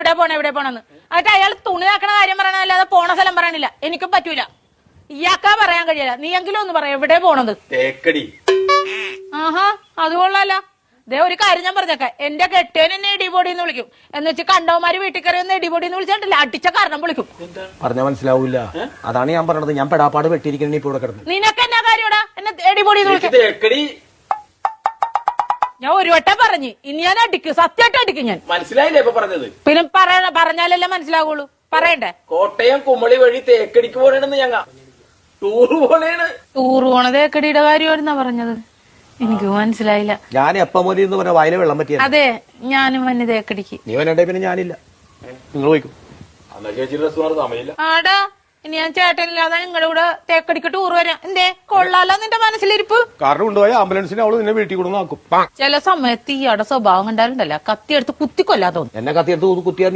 എവിടെ പോണെന്ന്. എന്നിട്ട് അയാൾ തുണി ആക്കണ കാര്യം പറയണല്ലാതെ പോണ സ്ഥലം പറയണില്ല. എനിക്കും പറ്റൂല. ഇയാൾക്കാ പറയാൻ കഴിയില്ല. നീ എങ്കിലും ഒന്ന് പറയാം എവിടെ പോണത്. തേക്കടി. ആഹാ അത് കൊള്ളാലോ. ദേ ഒരു കാര്യം ഞാൻ പറഞ്ഞേക്ക, എന്റെ കെട്ടിയൻ എന്നെ ഇടിപൊടി എന്ന് വിളിക്കും. എന്ന് വെച്ച് കണ്ടവന്മാര് വീട്ടിൽ കയറി ഒന്ന് ഇടിപൊടി എന്ന് വിളിച്ചിട്ടില്ല, അടിച്ച കാരണം വിളിക്കും. പറഞ്ഞാൽ മനസ്സിലാവൂല. അതാണ് ഞാൻ പറഞ്ഞത്. ഞാൻ പെടാപ്പാട് വെട്ടിയിരിക്കണ ഇപ്പൊ ഇവിടെ കിടന്നു. നിനക്ക് എന്നാ കാര്യോടാ എന്നെ ഇടിപൊടി എന്ന് വിളിക്കും? തേക്കടി. ഞാൻ ഒരു വട്ടം പറഞ്ഞു, ഇനി ഞാൻ അടിക്കും, സത്യമായിട്ട് അടിക്കും ഞാൻ. മനസ്സിലായില്ലേ ഇപ്പൊ പറഞ്ഞത്? പിന്നെ പറഞ്ഞാലല്ലേ മനസ്സിലാവുള്ളൂ. പറയണ്ടേ? കോട്ടയം കുമളി വഴി തേക്കടിക്ക് പോണെന്ന് ഞങ്ങ ടൂറ് പോണേണ്. ടൂറ് പോണ തേക്കടിയുടെ കാര്യമായിരുന്നാ പറഞ്ഞത്? എനിക്ക് മനസ്സിലായില്ല. ഞാൻ എപ്പ മതി എന്ന് പറഞ്ഞ വായിലെ വെള്ളം പറ്റിയ. അതെ, ഞാനും വന്നെ തേക്കടിക്ക്. നീ വന്നേ പിന്നെ ഞാനില്ല, നിങ്ങൾ പോയിക്കും. എന്നാ ചേച്ചി ഡ്രസ് മാറി സമയമില്ല. ആടാ, ഇനി ഞാൻ ചേട്ടനില്ലാതെ നിങ്ങളുടെ കൂടെ തേക്കടിക്ക് ടൂർ വരാം. എന്തേ കൊള്ളാലോ നിന്റെ മനസ്സിലിരിപ്പ്? കാരണം കൊണ്ടുപോയ ആംബുലൻസിനെ അവള് നിന്നെ വീട്ടിൽ കൊണ്ടുവന്നാക്കും. ചില സമയത്ത് ഇയാടെ സ്വഭാവം കണ്ടാലുണ്ടല്ലോ, കത്തിയെടുത്ത് കുത്തിക്കൊല്ലാ തോന്നും. എന്നെ കത്തിയെടുത്ത് കുത്തിയാൽ